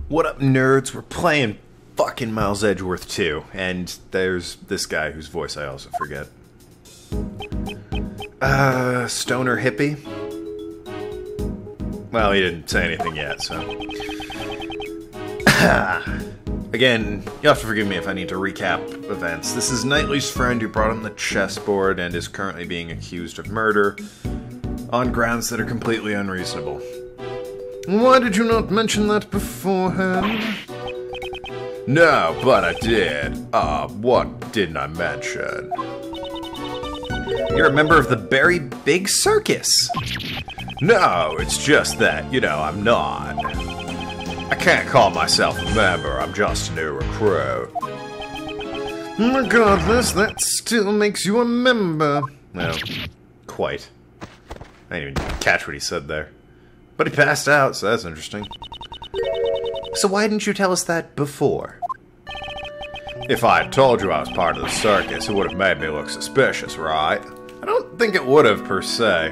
What up, nerds? We're playing fucking Miles Edgeworth 2, and there's this guy whose voice I also forget. Stoner hippie? Well, he didn't say anything yet, so... Again, you'll have to forgive me if I need to recap events. This is Knightley's friend who brought him the chessboard and is currently being accused of murder on grounds that are completely unreasonable. Why did you not mention that beforehand? No, but I did. What didn't I mention? You're a member of the Very Big Circus. No, it's just that, you know, I'm not. I can't call myself a member, I'm just a new recruit. Regardless, that still makes you a member. Well, quite. I didn't even catch what he said there. But he passed out, so that's interesting. So why didn't you tell us that before? If I had told you I was part of the circus, it would have made me look suspicious, right? I don't think it would have, per se.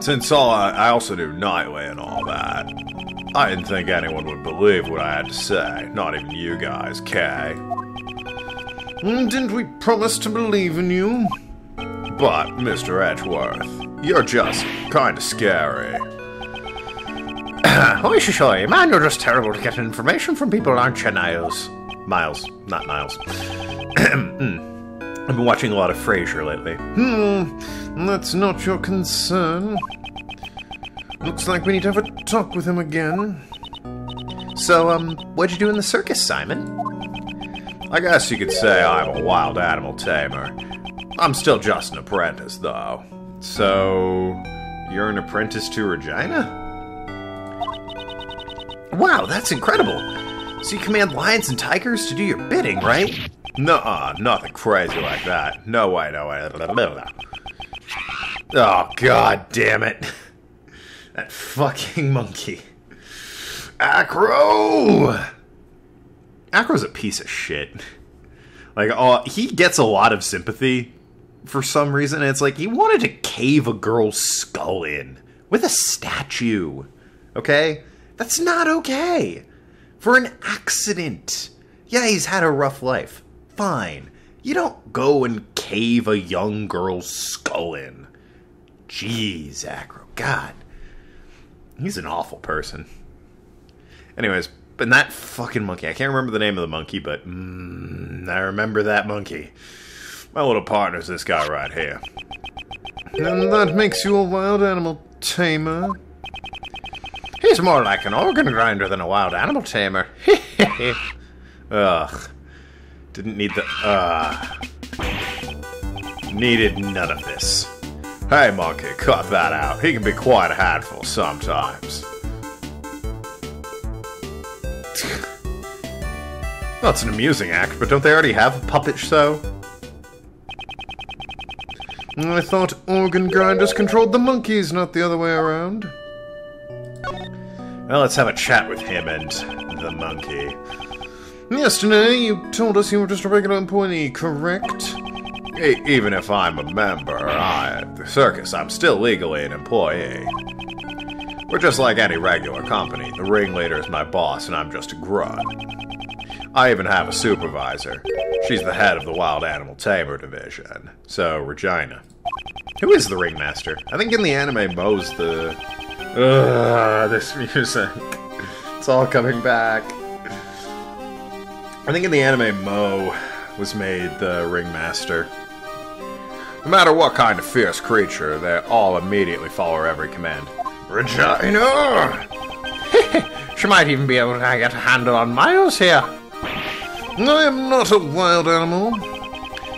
Since I also do Knightley and all that, I didn't think anyone would believe what I had to say. Not even you guys, Kay. Didn't we promise to believe in you? But, Mr. Edgeworth, you're just kinda scary. Oh, sure, man, you're just terrible to get information from people, aren't you, Niles? Miles, not Niles. I've been watching a lot of Frasier lately. That's not your concern. Looks like we need to have a talk with him again. So, what'd you do in the circus, Simon? I guess you could say I'm a wild animal tamer. I'm still just an apprentice, though. So, you're an apprentice to Regina? Wow, that's incredible! So you command lions and tigers to do your bidding, right? Nuh-uh, nothing crazy like that. No way, no way. Oh, god damn it. That fucking monkey. Acro! Acro's a piece of shit. Like, oh, he gets a lot of sympathy for some reason. It's like, he wanted to cave a girl's skull in with a statue. Okay? That's not okay. For an accident. Yeah, he's had a rough life. Fine. You don't go and cave a young girl's skull in. Jeez, Acro. God. He's an awful person. Anyways, but that fucking monkey. I can't remember the name of the monkey, but I remember that monkey. My little partner's this guy right here. And that makes you a wild animal tamer? He's more like an organ grinder than a wild animal tamer. Ugh. Didn't need the... Needed none of this. Hey, monkey, cut that out. He can be quite a handful sometimes. Well, it's an amusing act, but don't they already have a puppet show? I thought organ grinders controlled the monkeys, not the other way around. Well, let's have a chat with him and the monkey. Yesterday, you told us you were just a regular employee, correct? Even if I'm a member, at the circus, I'm still legally an employee. We're just like any regular company. The ringleader is my boss, and I'm just a grunt. I even have a supervisor. She's the head of the Wild Animal Tamer division. So, Regina. Who is the ringmaster? I think in the anime, Mo's the... this music. It's all coming back. I think in the anime, Mo was made the ringmaster. No matter what kind of fierce creature, they all immediately follow every command. Regina! She might even be able to get a handle on Miles here. I am not a wild animal.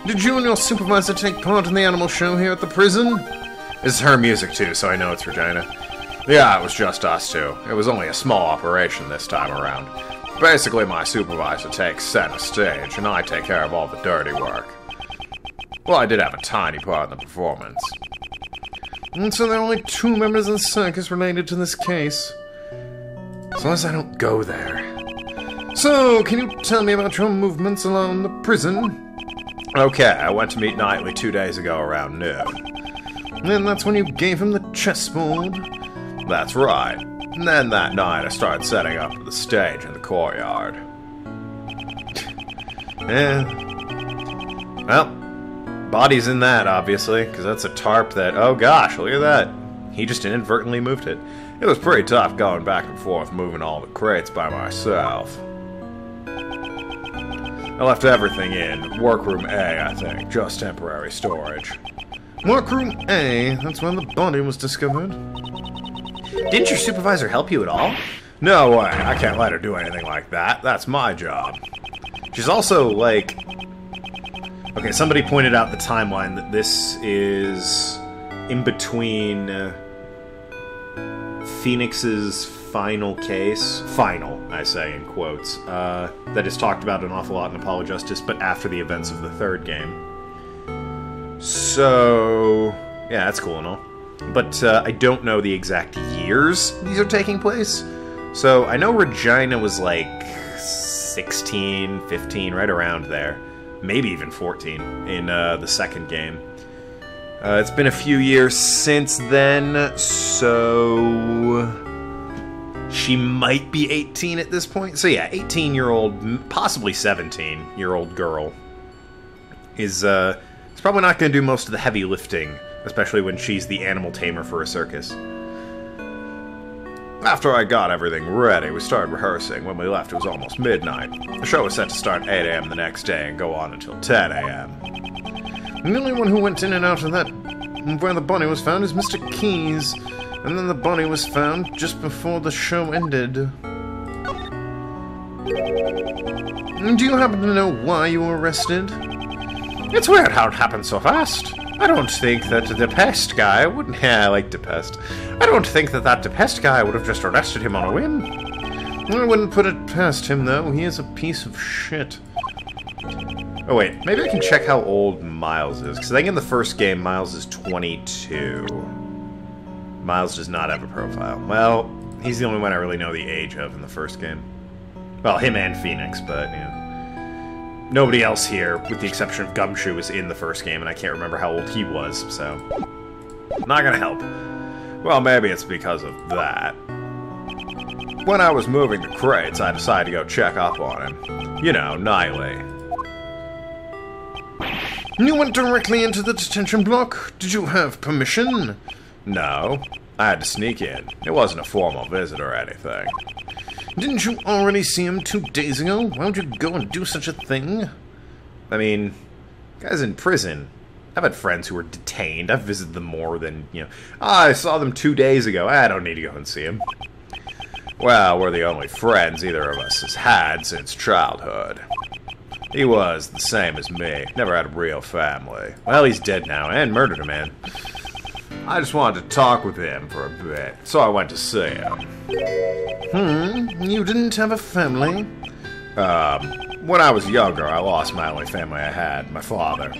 Did you and your supervisor take part in the animal show here at the prison? This is her music too, so I know it's Regina. Yeah, it was just us two. It was only a small operation this time around. Basically, my supervisor takes center stage, and I take care of all the dirty work. Well, I did have a tiny part in the performance. And so there are only 2 members of the circus related to this case. As long as I don't go there. So, can you tell me about your movements along the prison? Okay, I went to meet Knightley 2 days ago around noon. And that's when you gave him the chessboard? That's right. And then that night I started setting up the stage in the courtyard. Well, body's in that, obviously, because that's a tarp that... Oh gosh, look at that. He just inadvertently moved it. It was pretty tough going back and forth moving all the crates by myself. I left everything in Workroom A, I think. Just temporary storage. Workroom A? That's where the body was discovered? Didn't your supervisor help you at all? No way. I can't let her do anything like that. That's my job. She's also, like... Okay, somebody pointed out the timeline that this is in between Phoenix's final case. Final, I say in quotes. That is talked about an awful lot in Apollo Justice, but after the events of the third game. So... yeah, that's cool and all. But I don't know the exact years these are taking place. So I know Regina was like 16, 15, right around there. Maybe even 14 in the second game. It's been a few years since then, so... she might be 18 at this point. So yeah, 18-year-old, possibly 17-year-old girl is probably not going to do most of the heavy lifting, especially when she's the animal tamer for a circus. After I got everything ready, we started rehearsing. When we left, it was almost midnight. The show was set to start at 8 a.m. the next day and go on until 10 a.m. The only one who went in and out of that where the body was found is Mr. Keys, and then the body was found just before the show ended. Do you happen to know why you were arrested? It's weird how it happened so fast. I don't think that the Pest guy wouldn't... Yeah, I like DePest. I don't think that DePest guy would have just arrested him on a whim. I wouldn't put it past him, though. He is a piece of shit. Oh, wait. Maybe I can check how old Miles is. Because I think in the first game, Miles is 22. Miles does not have a profile. Well, he's the only one I really know the age of in the first game. Well, him and Phoenix, but, you know. Nobody else here, with the exception of Gumshoe, was in the first game, and I can't remember how old he was, so... not gonna help. Well, maybe it's because of that. When I was moving the crates, I decided to go check up on him. You know, nightly. You went directly into the detention block? Did you have permission? No. I had to sneak in. It wasn't a formal visit or anything. Didn't you already see him 2 days ago? Why would you go and do such a thing? I mean, guy's in prison. I've had friends who were detained. I've visited them more than, you know... I saw them 2 days ago. I don't need to go and see him. Well, we're the only friends either of us has had since childhood. He was the same as me. Never had a real family. Well, he's dead now, and murdered a man. I just wanted to talk with him for a bit, so I went to see him. You didn't have a family? When I was younger, I lost my only family I had, my father.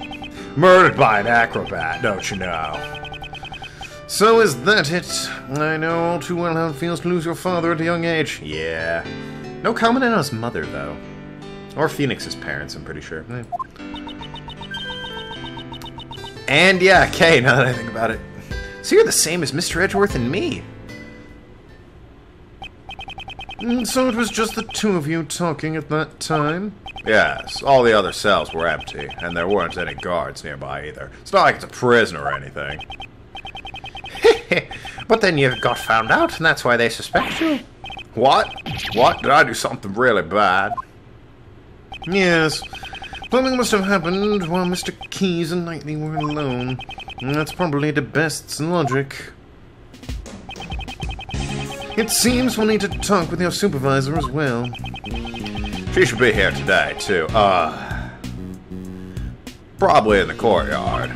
Murdered by an acrobat, don't you know? So is that it? I know all too well how it feels to lose your father at a young age. Yeah. No comment on his mother, though. Or Phoenix's parents, I'm pretty sure. And yeah, Kay, now that I think about it. So you're the same as Mr. Edgeworth and me. So it was just the two of you talking at that time? Yes, all the other cells were empty, and there weren't any guards nearby either. It's not like it's a prison or anything. But then you got found out, and that's why they suspect you. What? What? Did I do something really bad? Yes. Something must have happened while Mr. Keys and Knightley were alone. That's probably the best's logic. It seems we'll need to talk with your supervisor as well. She should be here today, too. Probably in the courtyard.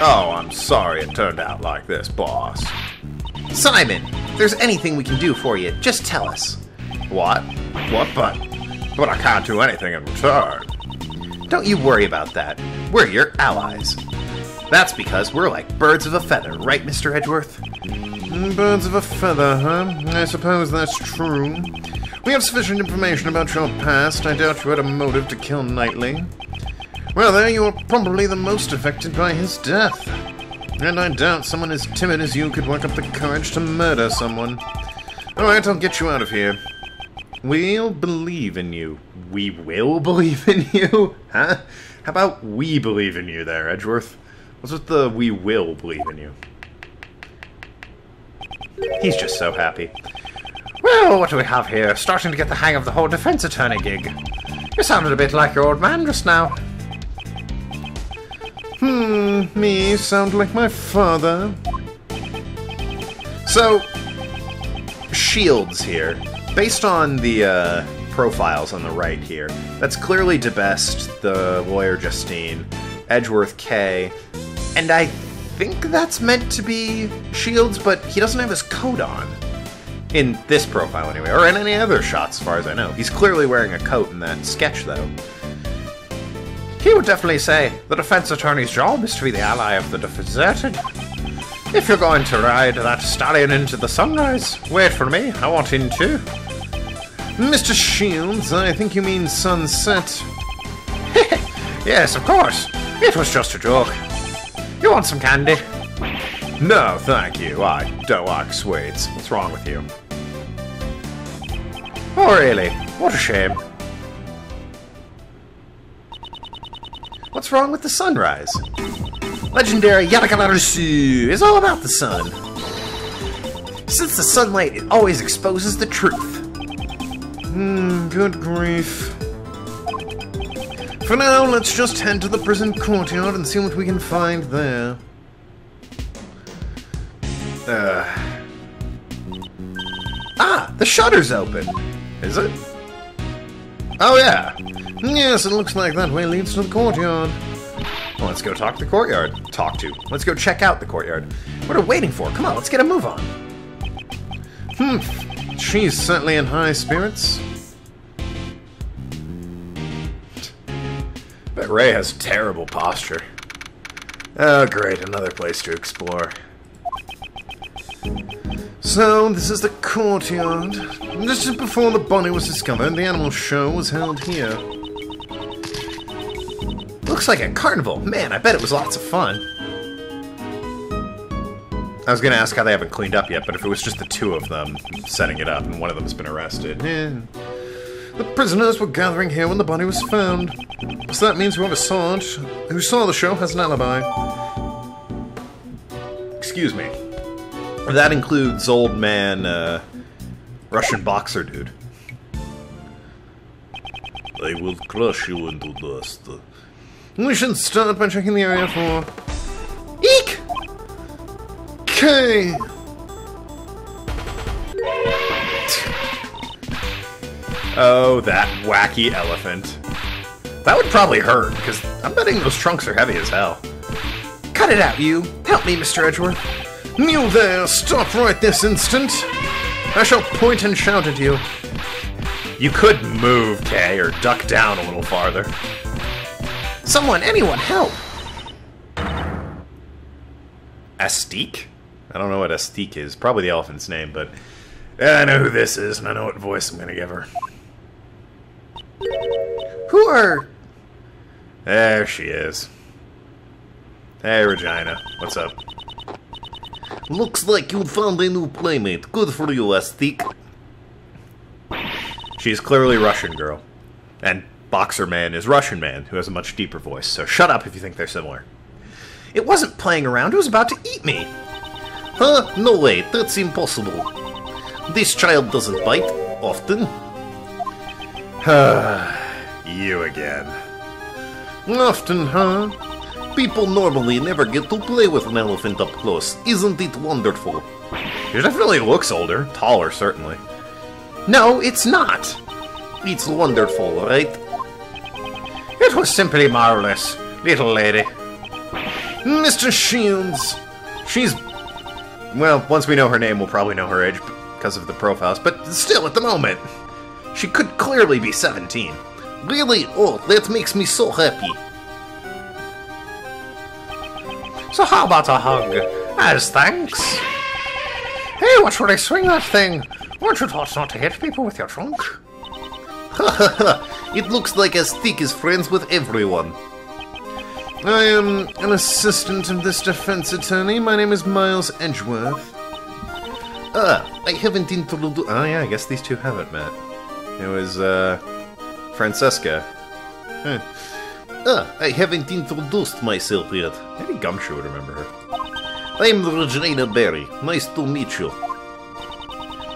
Oh, I'm sorry it turned out like this, boss. Simon, if there's anything we can do for you, just tell us. What? What? But I can't do anything in return. Don't you worry about that. We're your allies. That's because we're like birds of a feather, right, Mr. Edgeworth? Birds of a feather, huh? I suppose that's true. We have sufficient information about your past. I doubt you had a motive to kill Knightley. Well, there you are probably the most affected by his death. And I doubt someone as timid as you could work up the courage to murder someone. Alright, I'll get you out of here. We'll believe in you. We will believe in you? Huh? How about we believe in you there, Edgeworth? What's with the we will believe in you? He's just so happy. Well, what do we have here? Starting to get the hang of the whole defense attorney gig. You sounded a bit like your old man just now. Me sound like my father. So, shields here. Based on the profiles on the right here, that's clearly DeBest, the lawyer Justine, Edgeworth K, and I think that's meant to be Shields, but he doesn't have his coat on. In this profile, anyway, or in any other shots, as far as I know. He's clearly wearing a coat in that sketch, though. He would definitely say the defense attorney's job is to be the ally of the deserted. If you're going to ride that stallion into the sunrise, wait for me, I want in too. Mr. Shields, I think you mean sunset. Yes, of course. It was just a joke. You want some candy? No, thank you. I don't like sweets. What's wrong with you? Oh, really? What a shame. What's wrong with the sunrise? Legendary Yadakalarusu is all about the sun. Since the sunlight, it always exposes the truth. Good grief. For now, let's just head to the prison courtyard and see what we can find there. The shutter's open. Is it? Oh, yeah. Yes, it looks like that way leads to the courtyard. Well, let's go talk to the courtyard. Let's go check out the courtyard. What are we waiting for? Come on, let's get a move on. She's certainly in high spirits. But Ray has terrible posture. Oh, great, another place to explore. So, this is the courtyard. Just before the body was discovered, the animal show was held here. Looks like a carnival. Man, I bet it was lots of fun. I was gonna ask how they haven't cleaned up yet, but if it was just the two of them setting it up and one of them's been arrested. Yeah. The prisoners were gathering here when the body was found. So that means who saw the show has an alibi. Excuse me. That includes old man, Russian boxer dude. I will crush you into dust. We should start by checking the area for... Eek! Okay. Oh, that wacky elephant. That would probably hurt, because I'm betting those trunks are heavy as hell. Cut it out, you. Help me, Mr. Edgeworth. You there, stop right this instant. I shall point and shout at you. You could move, Kay, or duck down a little farther. Someone, anyone, help! Astique? I don't know what Astique is. Probably the elephant's name, but... I know who this is, and I know what voice I'm gonna give her. Who are... There she is. Hey, Regina. What's up? Looks like you found a new playmate. Good for you, Astique. She's clearly Russian girl. And Boxer Man is Russian Man, who has a much deeper voice, so shut up if you think they're similar. It wasn't playing around, it was about to eat me! Huh? No way, that's impossible. This child doesn't bite, often. You again. Often, huh? People normally never get to play with an elephant up close. Isn't it wonderful? She definitely looks older. Taller, certainly. No, it's not. It's wonderful, right? It was simply marvelous, little lady. Mr. Shields. She's... Well, once we know her name, we'll probably know her age because of the profiles, but still, at the moment, she could clearly be 17. Really? Oh, that makes me so happy. So how about a hug? As thanks. Hey, watch where I swing that thing. Weren't you taught not to hit people with your trunk? It looks like Astique is friends with everyone. I am an assistant of this defense attorney. My name is Miles Edgeworth. I haven't introduced... Oh yeah, I guess these two haven't met. It was, Francesca. I haven't introduced myself yet. Maybe Gumshoe would remember her. I'm Regina Berry. Nice to meet you.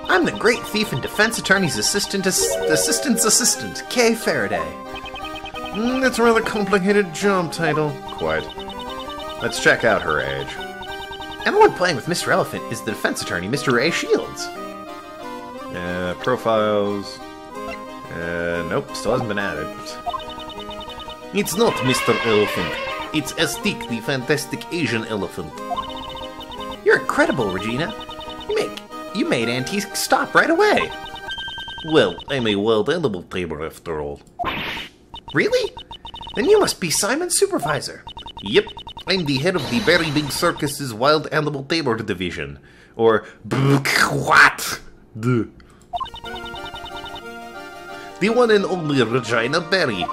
I'm the great thief and defense attorney's assistant's assistant, Kay Faraday. That's a rather complicated job title. Quite. Let's check out her age. And the one playing with Mr. Elephant is the defense attorney, Mr. Ray Shields. Profiles. Nope, still hasn't been added. It's not Mr. Elephant. It's Astic, the fantastic Asian elephant. You're incredible, Regina. You made Antique stop right away. Well, I'm a wild animal tamer after all. Really? Then you must be Simon's supervisor. Yep, I'm the head of the Very Big Circus's Wild Animal Tamer Division. Or what? The one and only Regina Berry.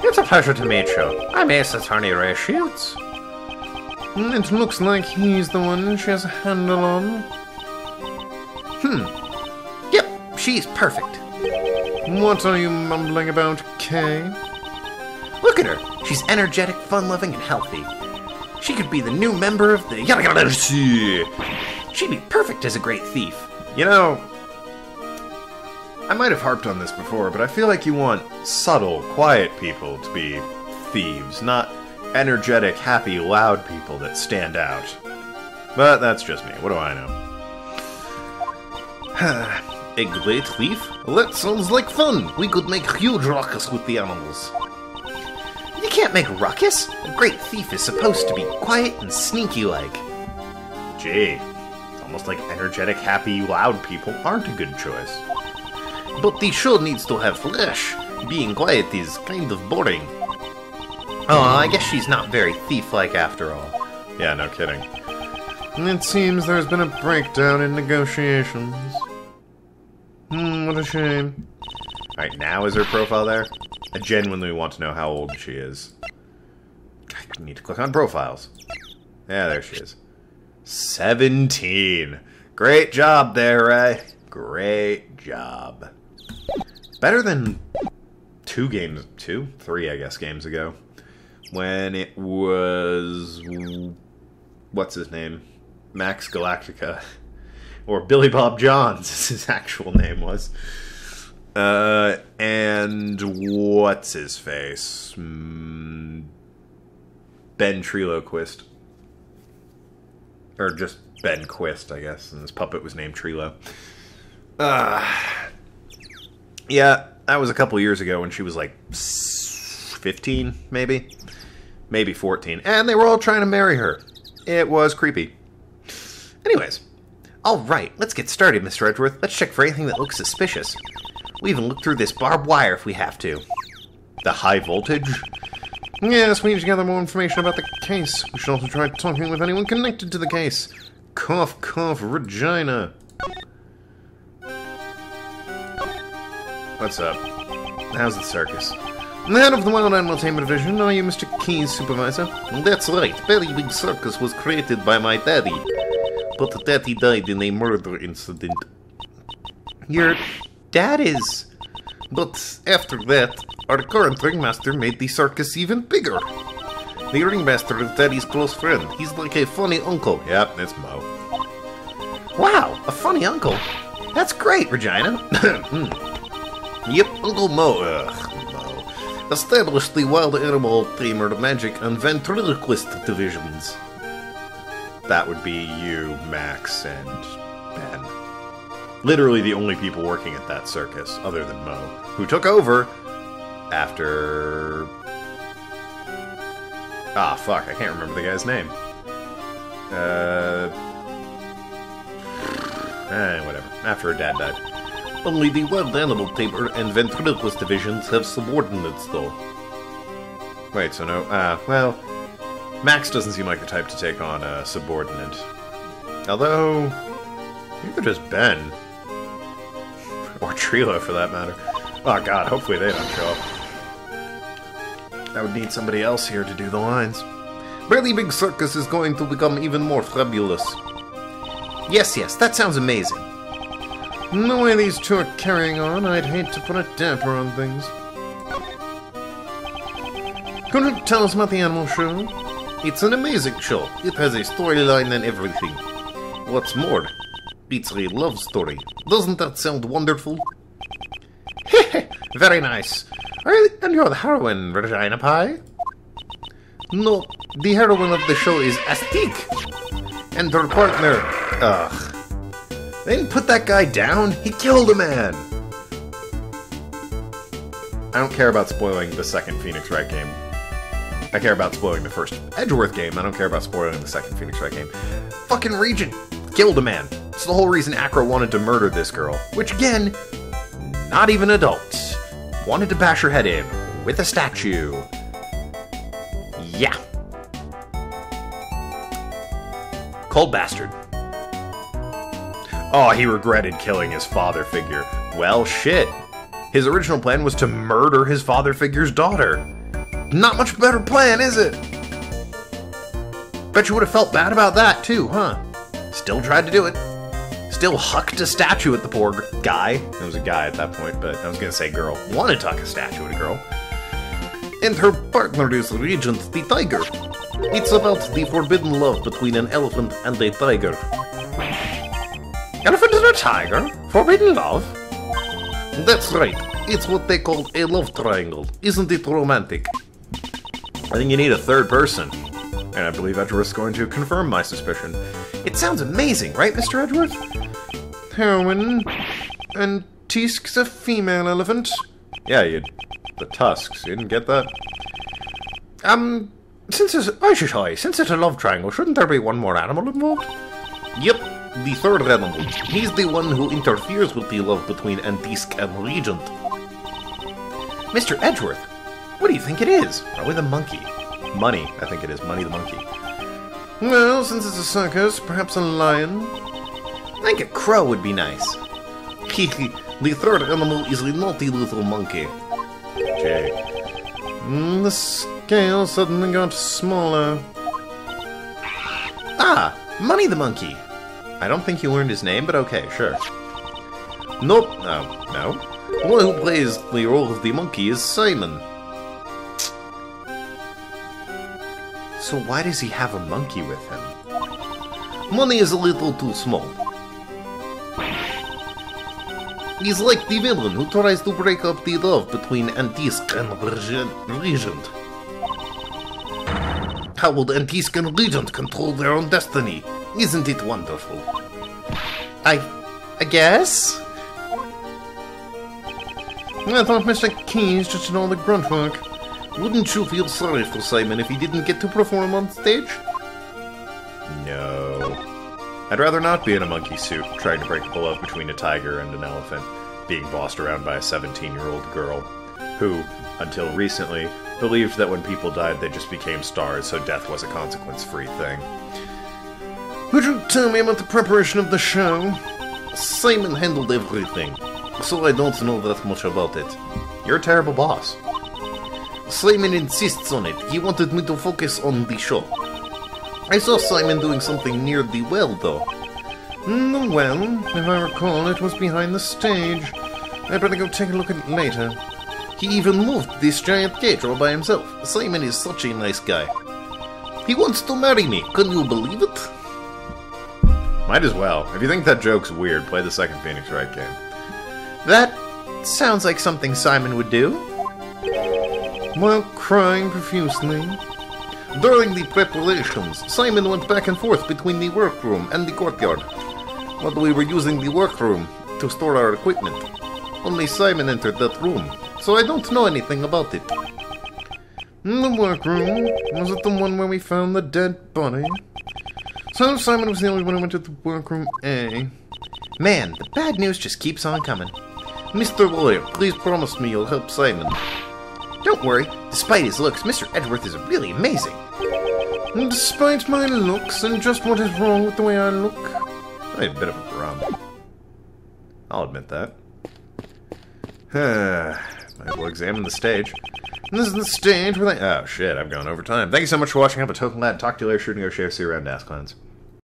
It's a pleasure to meet you. I'm Ace Attorney Ray Shields. It looks like he's the one she has a handle on. Yep, she's perfect. What are you mumbling about, Kay? Look at her. She's energetic, fun-loving, and healthy. She could be the new member of the... She'd be perfect as a great thief. You know, I might have harped on this before, but I feel like you want subtle, quiet people to be thieves, not energetic, happy, loud people that stand out. But that's just me. What do I know? A great thief? That sounds like fun. We could make huge ruckus with the animals. You can't make ruckus. A great thief is supposed to be quiet and sneaky-like. Gee, it's almost like energetic, happy, loud people aren't a good choice. But the show needs to have flesh. Being quiet is kind of boring. Oh, I guess she's not very thief-like after all. Yeah, no kidding. It seems there's been a breakdown in negotiations. What a shame. Alright, now is her profile there? I genuinely want to know how old she is. I need to click on profiles. Yeah, there she is. 17! Great job there, Ray. Great job. Better than 3, I guess, games ago. When it was... what's his name? Max Galactica. Or Billy Bob Johns, as his actual name was. And what's his face? Ben Treloquist. Or just Ben Quist, I guess, and his puppet was named Trelo. Yeah, that was a couple years ago when she was like 15, maybe? Maybe 14. And they were all trying to marry her. It was creepy. Anyways. Alright, let's get started, Mr. Edgeworth. Let's check for anything that looks suspicious. We'll even look through this barbed wire if we have to. The high voltage? Yes, we need to gather more information about the case. We should also try talking with anyone connected to the case. Cough, cough, Regina. What's up? How's the circus? The head of the Wild Animal Tamer Division, are you Mr. Key's supervisor? That's right. Very Big Circus was created by my daddy. But daddy died in a murder incident. Your dad is... But after that, our current ringmaster made the circus even bigger. The ringmaster is daddy's close friend. He's like a funny uncle. Yep, it's Mo. Wow, a funny uncle. That's great, Regina. Yep, Uncle Mo. Mo. Established the Wild Animal Tamer Magic and Ventriloquist divisions. That would be you, Max, and Ben. Literally the only people working at that circus, other than Mo, who took over after... Ah, fuck, I can't remember the guy's name. Whatever. After her dad died. Only the Wild Animal Tamer and Ventriloquist divisions have subordinates, though. Wait, so no... well... Max doesn't seem like the type to take on a subordinate. Although... either just Ben. Or Trelo, for that matter. Oh god, hopefully they don't show up. I would need somebody else here to do the lines. Very Big Circus is going to become even more fabulous. Yes, that sounds amazing. The way these two are carrying on, I'd hate to put a damper on things. Could you tell us about the animal show? It's an amazing show. It has a storyline and everything. What's more, it's a love story. Doesn't that sound wonderful? Very nice. And you're the heroine, Regina Pie? No, the heroine of the show is Astique. And her partner... Ugh. They didn't put that guy down. He killed a man. I don't care about spoiling the second Phoenix Wright game. I care about spoiling the first Edgeworth game. I don't care about spoiling the second Phoenix Wright game. Fucking Regent killed a man. It's the whole reason Acro wanted to murder this girl. Which, again, not even adults. Wanted to bash her head in with a statue. Yeah. Cold bastard. Oh, he regretted killing his father figure. Well, shit. His original plan was to murder his father figure's daughter. Not much better plan, is it? Bet you would have felt bad about that, too, huh? Still tried to do it. Still hucked a statue at the poor guy. It was a guy at that point, but I was gonna say girl. Wanted to huck a statue at a girl. And her partner is Regent the Tiger. It's about the forbidden love between an elephant and a tiger. Elephant and a tiger? Forbidden love? That's right. It's what they call a love triangle. Isn't it romantic? I think you need a third person. And I believe Edgeworth's going to confirm my suspicion. It sounds amazing, right, Mr. Edgeworth? Heroine. And Tisk's a female elephant. Yeah, the tusks. You didn't get that? Since it's a love triangle, shouldn't there be one more animal involved? Yep, the third animal. He's the one who interferes with the love between Antisk and Regent. Mr. Edgeworth, what do you think it is? Probably the monkey. Money, I think it is. Money the monkey. Well, since it's a circus, perhaps a lion? I think a crow would be nice. The third animal is a naughty little monkey. Jay. The scale suddenly got smaller. Ah, Money the monkey. I don't think you learned his name, but okay, sure. Nope. No? The one who plays the role of the monkey is Simon. So why does he have a monkey with him? Money is a little too small. He's like the villain who tries to break up the love between Antisk and Regent. How will Antisk and Regent control their own destiny? Isn't it wonderful? I guess? I thought Mr. Keys just did all the grunt work. Wouldn't you feel sorry for Simon if he didn't get to perform on stage? No. I'd rather not be in a monkey suit trying to break the love between a tiger and an elephant, being bossed around by a 17-year-old girl, who, until recently, believed that when people died they just became stars, so death was a consequence-free thing. Would you tell me about the preparation of the show? Simon handled everything, so I don't know that much about it. You're a terrible boss. Simon insists on it. He wanted me to focus on the show. I saw Simon doing something near the well, though. The well, if I recall, it was behind the stage. I'd better go take a look at it later. He even moved this giant cage all by himself. Simon is such a nice guy. He wants to marry me. Can you believe it? Might as well. If you think that joke's weird, play the second Phoenix Wright game. That sounds like something Simon would do. While crying profusely. During the preparations, Simon went back and forth between the workroom and the courtyard. But we were using the workroom to store our equipment. Only Simon entered that room, so I don't know anything about it. The workroom? Was it the one where we found the dead body? So Simon was the only one who went to the workroom A. Man, the bad news just keeps on coming. Mr. Lawyer, please promise me you'll help Simon. Don't worry, despite his looks, Mr. Edgeworth is really amazing. And despite my looks and just what is wrong with the way I look, I'm a bit of a grump. I'll admit that. Might as well examine the stage. And this is the stage where they... Oh shit, I've gone over time. Thank you so much for watching. Have a Tokenlad. Talk to you later. Shooting go share. See you around Ask Clowns.